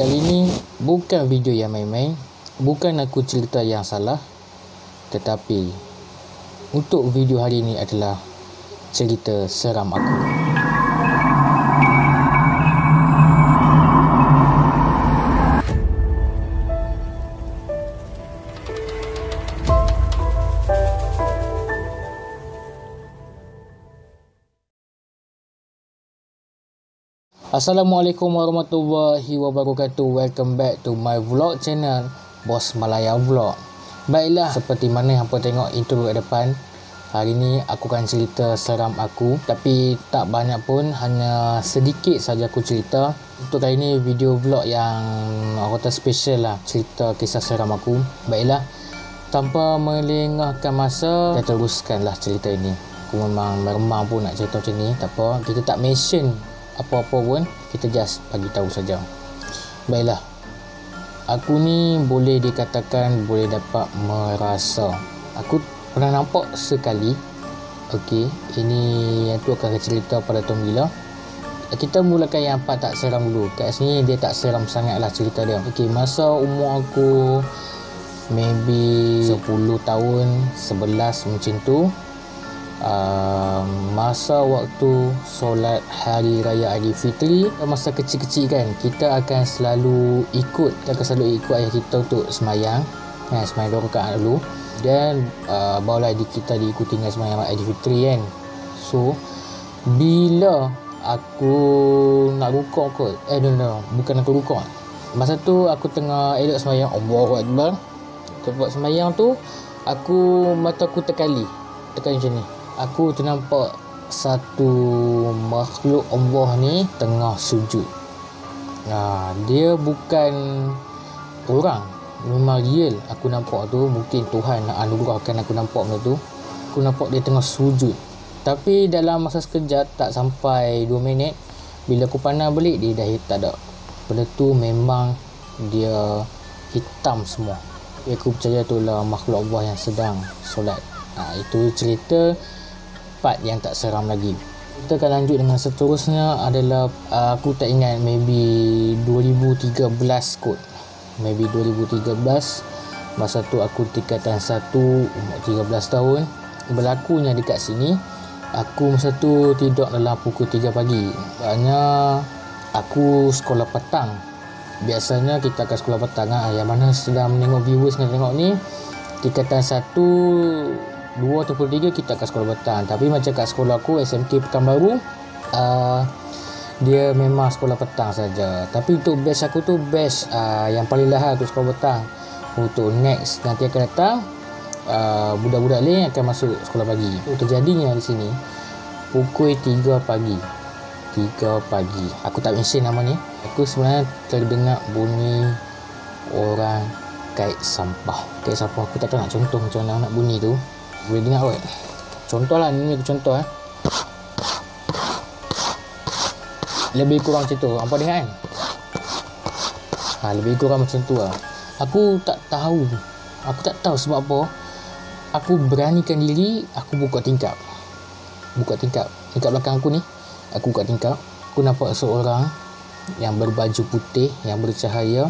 kali ini bukan video yang main-main, bukan aku cerita yang salah, tetapi untuk video hari ini adalah cerita seram aku. Assalamualaikum warahmatullahi wabarakatuh. Welcome back to my vlog channel Bos Malaya Vlog. Baiklah, seperti mana hampa tengok intro kat depan, hari ni aku akan cerita seram aku, tapi tak banyak pun, hanya sedikit saja aku cerita. Untuk kali ni video vlog yang aku kata special lah, cerita kisah seram aku. Baiklah, tanpa melengahkan masa, kita teruskanlah cerita ini. Aku memang meremang pun nak cerita macam ni, tak apa, kita tak mention apa-apa pun, kita just bagi tahu saja. Baiklah, aku ni boleh dikatakan boleh dapat merasa. Aku pernah nampak sekali. Okey, ini yang tu akan cerita pada tahun bila. Kita mulakan yang part tak seram dulu. Kat sini dia tak seram sangat lah cerita dia. Okey, masa umur aku maybe 10 tahun, 11 macam tu. Masa waktu solat hari raya Aidilfitri, masa kecil-kecil kan, kita akan selalu ikut ayah kita untuk semayang, semayang 2 rakaat dulu, dan barulah kita diikuti dengan semayang Aidilfitri kan. So bila aku nak rukuk kot, bukan aku rukuk, masa tu aku tengah elok semayang, Allahu Akbar, tempat semayang tu mata aku tekan macam ni. Aku ternampak satu makhluk Allah ni tengah sujud. Dia bukan orang, memang real. Aku nampak tu, mungkin Tuhan nak anugerahkan aku nampak benda tu. Aku nampak dia tengah sujud. Tapi dalam masa sekejap, tak sampai 2 minit, bila aku pandang balik, dia dah tak ada. Benda tu memang dia hitam semua. Aku percaya itulah makhluk Allah yang sedang solat. Itu cerita part yang tak seram lagi. Kita akan lanjut dengan seterusnya adalah aku tak ingat, maybe 2013 kot. Maybe 2013. Masa tu aku tingkatan 1, umur 13 tahun. Berlakunya dekat sini, aku masa tu tidur dalam pukul 3 pagi. Soalnya aku sekolah petang. Biasanya kita akan sekolah petang. Yang mana sedang menengok viewers yang tengok ni, tingkatan 1, 2 ataupun 3 kita akan sekolah petang. Tapi macam kat sekolah aku, SMK Pekanbaru, dia memang sekolah petang saja. Tapi untuk batch aku tu batch yang paling lahir untuk sekolah petang. Untuk next nanti akan datang, budak-budak lain akan masuk sekolah pagi. Terjadinya di sini pukul 3 pagi. 3 pagi. Aku tak mention nama ni. Aku sebenarnya terdengar bunyi orang kait sampah. Kait sampah aku tak tahu nak contoh macam mana nak bunyi tu. Boleh dengar kot. Contoh lah, ni aku contoh lebih kurang macam tu. Hampa dengar kan? Lebih kurang macam tu lah. Aku tak tahu sebab apa. Aku beranikan diri, aku buka tingkap belakang aku ni. Aku buka tingkap, aku nampak seorang yang berbaju putih, yang bercahaya,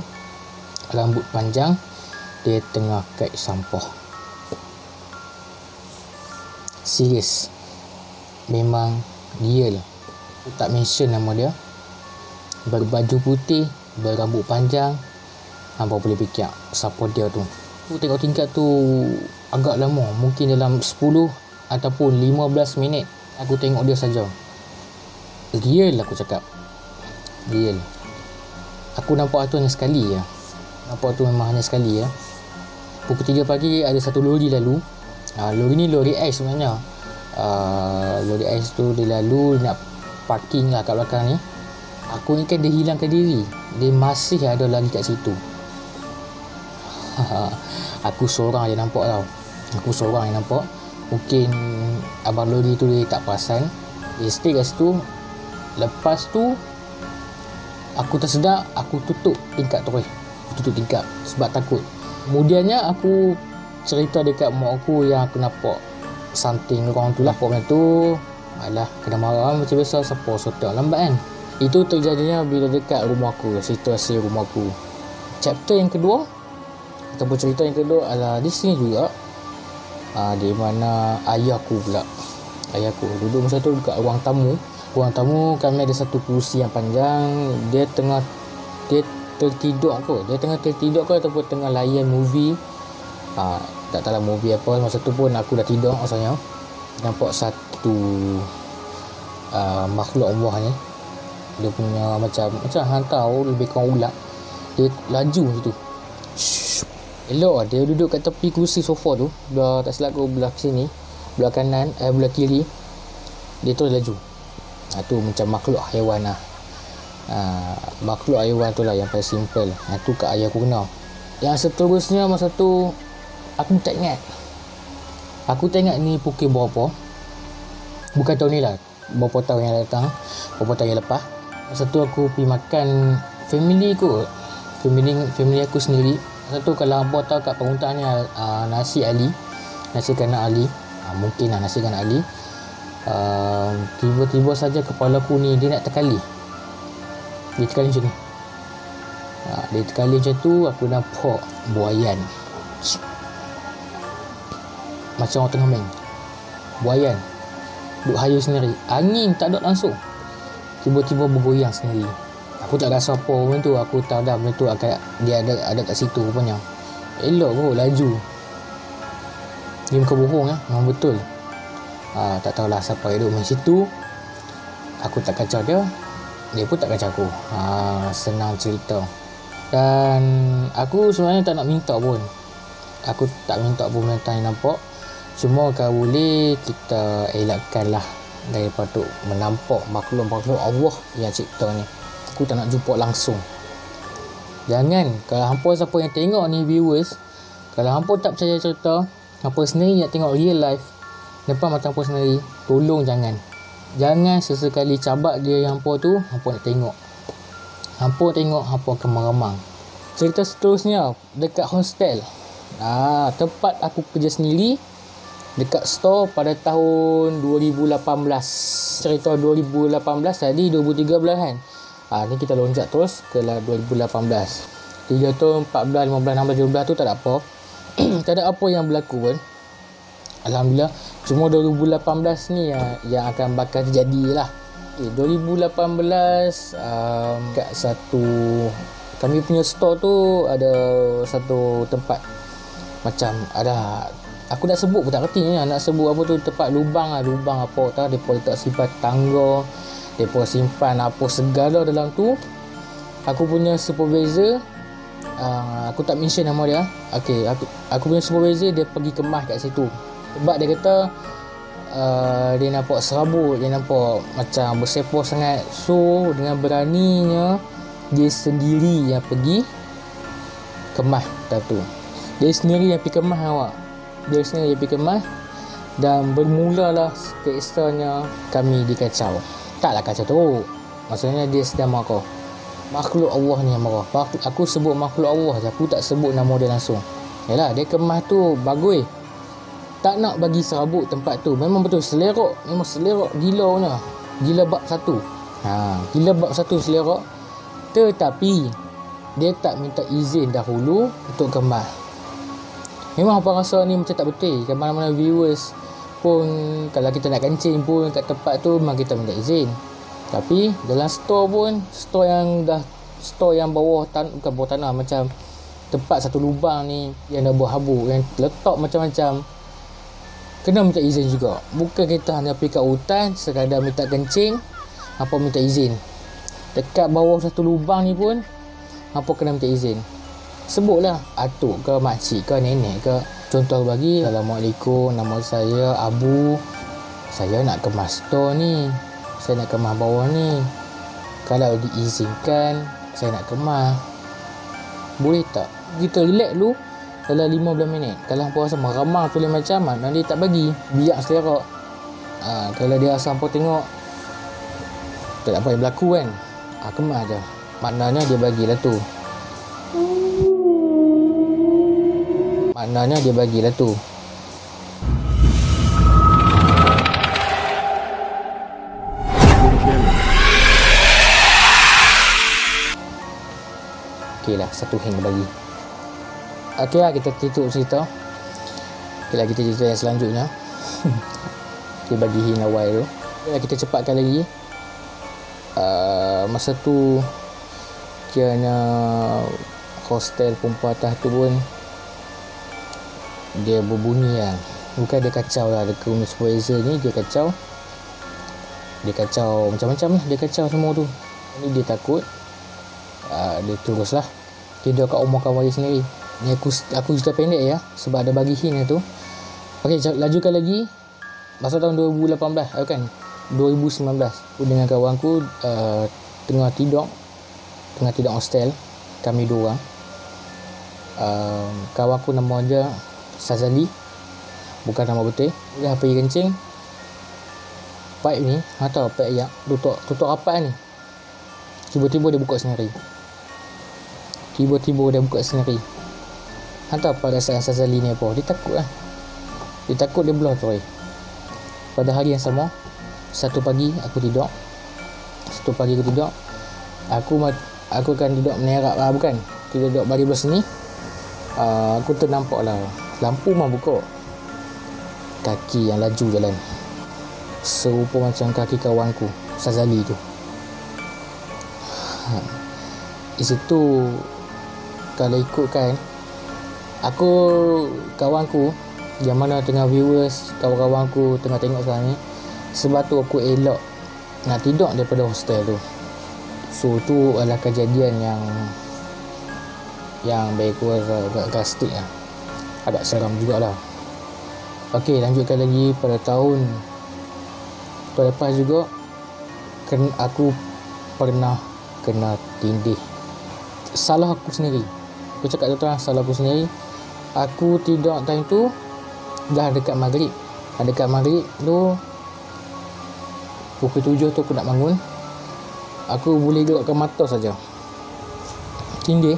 rambut panjang, dia tengah kait sampah. Serius, memang real. Aku tak mention nama dia. Berbaju putih, berambut panjang. Hampa boleh fikir siapa dia tu. Aku tengok tingkat tu agak lama, mungkin dalam 10 ataupun 15 minit aku tengok dia saja. Real aku cakap, real. Aku nampak tu hanya sekali ya. Nampak tu memang hanya sekali ya. Pukul 3 pagi ada satu lori lalu. Lori ni lori ais sebenarnya. Lori ais tu dia lalu, nak parking lah kat belakang ni. Aku ni kan dia hilangkan diri, dia masih ada lagi kat situ. Aku seorang je nampak tau. Mungkin abang lori tu dia tak perasan, dia stay kat situ. Lepas tu aku tersedak, aku tutup tingkap terus. Sebab takut. Kemudiannya aku cerita dekat mak aku yang aku nampak something wrong tu lah. Pokoknya tu, alah, kena marah macam biasa, siapa sotak lambat kan. Itu terjadinya bila dekat rumah aku, situasi rumah aku. Chapter yang kedua ataupun cerita yang kedua adalah di sini juga, di mana ayahku Ayahku duduk masa tu dekat ruang tamu. Ruang tamu kami ada satu kerusi yang panjang. Dia tertidur ataupun tengah layan movie. Tak tahu lah movie apa. Masa tu pun aku dah tidur maksudnya. Nampak satu makhluk Allah ni. Dia punya macam hantar lebih kurang ulat. Dia laju macam tu. Elok dia duduk kat tepi kerusi sofa tu. Tak silap aku belah sini, belah kanan, belah kiri. Dia tu laju. Tu macam makhluk haiwan lah. Makhluk haiwan tu lah yang paling simple. Tu kat ayah aku kenal. Yang seterusnya masa tu aku tak ingat. Aku tak ingat ni pukul berapa. Bukan tahun ni lah, berapa tahun yang datang, berapa tahun yang lepas. Masa tu aku pergi makan family aku sendiri. Masa tu kalau hampa tahu kat peruntaan ni, nasi kanak Ali. Mungkin lah nasi kanak Ali. Tiba-tiba saja kepala aku ni dia nak terkali. Dia terkali macam ni. Dia terkali macam tu, aku nampak buayan. Macam orang tengah main. Buayan duk hayul sendiri. Angin tak ada langsung. Tiba-tiba bergoyang sendiri. Aku tak rasa apa benda tu. Aku tahu dah benda tu dia ada kat situ rupanya. Elok bro, laju. Dia bukan bohong memang betul. Tak tahulah siapa yang duduk main situ. Aku tak kacau dia, dia pun tak kacau aku. Senang cerita. Dan aku sebenarnya tak nak minta pun. Aku tak minta pun benda yang nampak. Cuma kalau boleh kita elakkan lah daripada menampak makhluk-makhluk Allah yang cipta ni. Aku tak nak jumpa langsung. Jangan, kalau hampa siapa yang tengok ni viewers, kalau hampa tak percaya cerita, hampa sendiri nak tengok real life depan mata hampa sendiri, tolong jangan sesekali cabat dia yang hampa tu, hampa nak tengok. Hampa tengok, hampa akan meramang. Cerita seterusnya dekat hostel. Tempat aku kerja sendiri, dekat store pada tahun 2018. Cerita 2018 tadi 2013 kan. Ni kita lonjak terus ke 2018. 3 tahun, 14, 15, 16, 17 tu tak ada apa. Tak ada apa yang berlaku pun. Alhamdulillah. Cuma 2018 ni yang akan bakal terjadi lah. 2018 kat satu, kami punya store tu ada satu tempat macam ada, aku nak sebut pun tak kerti ni, nak sebut apa tu, tempat lubang apa tak, mereka letak simpan tangga, mereka simpan apa segala dalam tu. Aku punya supervisor, aku tak mention nama dia. Okay, aku punya supervisor dia pergi kemas kat situ. Sebab dia kata dia nampak serabut, dia nampak macam bersepoh sangat. So dengan beraninya dia sendiri yang pergi kemas tu. Dia sendiri yang pergi kemas dan bermulalah kisahnya kami dikacau. Taklah kacau teruk, maksudnya dia sedang marah. Makhluk Allah ni yang marah. Aku sebut makhluk Allah je, aku tak sebut nama dia langsung. Yalah, dia kemas tu bagus, tak nak bagi serabut tempat tu. Memang betul selerak, memang selerak gila punya. Gila bab satu. Gila bab satu selerak. Tetapi dia tak minta izin dahulu untuk kemas. Memang apa rasa ni macam tak betul. Ke mana-mana viewers pun, kalau kita nak kencing pun kat tempat tu memang kita minta izin. Tapi dalam store pun, store yang bawah bukan bawah tanah, macam tempat satu lubang ni yang dah berhabuk, yang letak macam-macam, kena minta izin juga. Bukan kita hanya pergi kat hutan sekadar minta kencing, apa minta izin. Dekat bawah satu lubang ni pun apa kena minta izin. Sebutlah atuk ke makcik ke nenek ke. Contoh bagi, Assalamualaikum, nama saya Abu, saya nak kemas store ni, saya nak kemas bawah ni, kalau diizinkan saya nak kemas, boleh tak? Kita relax dulu dalam 15 minit. Kalau hampa rasa meramah tu lain macam, mana dia tak bagi, biar selerak. Kalau dia rasa hampa tengok tak ada apa yang berlaku kan, kemas je, maknanya dia bagilah tu. okey lah, satu hang bagi. Okey lah, kita tutup cerita. Okey lah, kita cerita yang selanjutnya. Okay, bagi hint awal tu. Okay lah, kita cepatkan lagi. Masa tu kiranya hostel perempuan atas tu pun dia berbunyi lah. Bukan dia kacau lah, dekat room supervisor ni dia kacau macam-macam lah, dia kacau semua tu. Ni dia takut, dia teruslah tidur kat rumah kawan dia sendiri. Ni aku cerita pendek ya, sebab ada bagi hint tu. Okey, lajukan lagi. Masa tahun 2018 kan, 2019 aku dengan kawan aku tengah tidur hostel. Kami dua orang. Kawan aku nama dia Sazali, bukan nama betul. Dia pergi kencing, pipe ni, tahu pipe yang tutup rapat ni, tiba-tiba dia buka sendiri. Tahu perasaan Sazali ni apa? Dia takut lah. Dia takut, dia belah tu. Pada hari yang sama, satu pagi aku tidur, aku akan duduk menerak lah, bukan, kita duduk bari belah sini. Aku ternampak lah lampu mah buka, kaki yang laju jalan serupa macam kaki kawanku Sazali tu. Di situ kalau ikutkan aku, kawanku yang mana tengah viewers, kawan-kawanku tengah tengok sekarang ni, sebab tu aku elok nak tidur daripada hostel tu. So tu adalah kejadian yang baik aku agak drastik lah, agak seram jugalah. Okey, lanjutkan lagi. Pada tahun lepas juga aku pernah kena tindih. Salah aku sendiri, aku cakap terang, salah aku sendiri. Aku tidur time tu dah dekat maghrib tu, pukul 7 tu aku nak bangun. Aku boleh gerakkan mata saja, tindih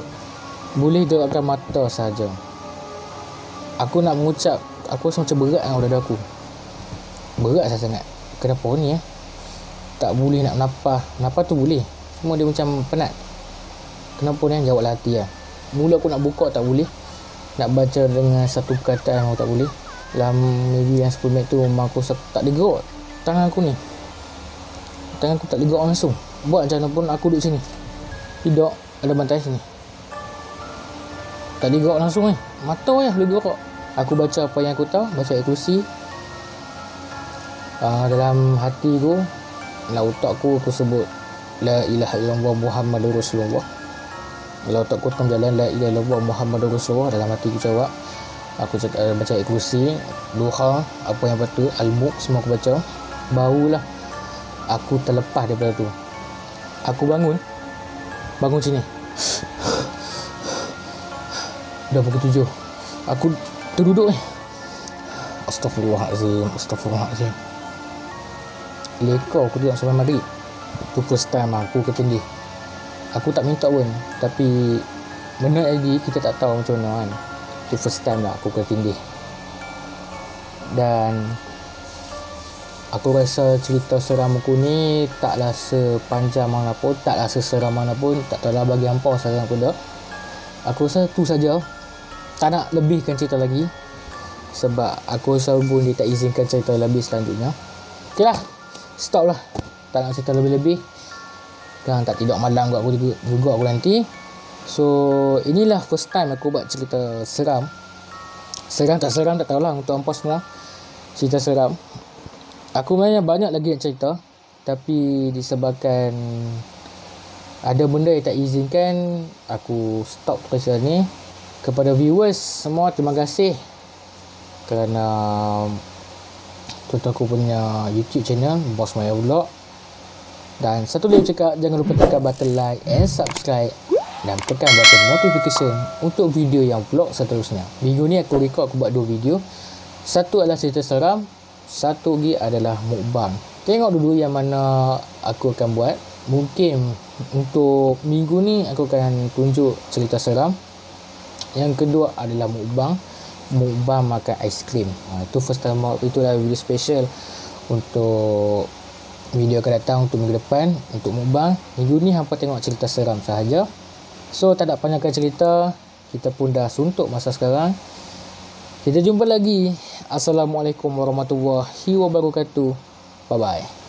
boleh gerakkan mata saja. Aku nak mengucap, aku rasa macam berat dengan dada aku, berat sangat. Kenapa ni tak boleh nak nafas tu boleh, semua dia macam penat. Kenapa ni? Jawablah hati lah. Mula aku nak buka tak boleh, nak baca dengan satu perkataan aku tak boleh. Dalam maybe yang 10 minit tu memang aku tak ada gerak. Tangan aku tak ada gerak langsung. Buat macam mana pun aku duduk sini, tidur ada bantai sini, tak ada gerak langsung mata boleh gerak. Aku baca apa yang aku tahu, baca ayat kursi. Dalam hati aku, dalam otak aku sebut La ilaha illallah Muhammadur Rasulullah. Dalam otak aku tengah jalan La ilaha illallah Muhammadur Rasulullah. Dalam hati aku jawab, aku cakap, baca ayat kursi, duha, apa yang betul, al-mulk, semua aku baca. Barulah aku terlepas daripada tu. Aku bangun sini, dah pukul 7. Aku terduduk Astaghfirullahalazim. Leka aku tengok sampai maghrib. Tu first time aku ketindih. Aku tak minta pun, tapi benda lagi kita tak tahu macam mana kan. Tu first time lah aku ketindih. Dan aku rasa cerita seram aku ni taklah sepanjang manapun, taklah seseram manapun, tak terlalu bagi hampa sekarang aku dah. Aku rasa tu saja. Tak nak lebihkan cerita lagi, sebab aku rasa pun dia tak izinkan cerita lebih selanjutnya. Ok lah, stop lah. Tak nak cerita lebih-lebih, kan tak tidur malam aku juga aku nanti. So inilah first time aku buat cerita seram. Seram tak tahulah untuk hampa semua. Cerita seram aku banyak lagi nak cerita, tapi disebabkan ada benda yang tak izinkan, aku stop cerita ni. Kepada viewers semua, terima kasih kerana tonton aku punya YouTube channel Boss Maya Vlog. Dan satu lagi cakap, jangan lupa tekan button like and subscribe, dan tekan button notification untuk video yang vlog seterusnya. Minggu ni aku buat 2 video. Satu adalah cerita seram, satu lagi adalah mukbang. Tengok dulu yang mana aku akan buat. Mungkin untuk minggu ni aku akan tunjuk cerita seram. Yang kedua adalah mukbang makan aiskrim. Itu first time, itulah video special untuk video akan datang, untuk minggu depan. Untuk mukbang, minggu ni hampa tengok cerita seram sahaja. So tak nak panjangkan cerita, kita pun dah suntuk masa sekarang. Kita jumpa lagi. Assalamualaikum warahmatullahi wabarakatuh. Bye bye.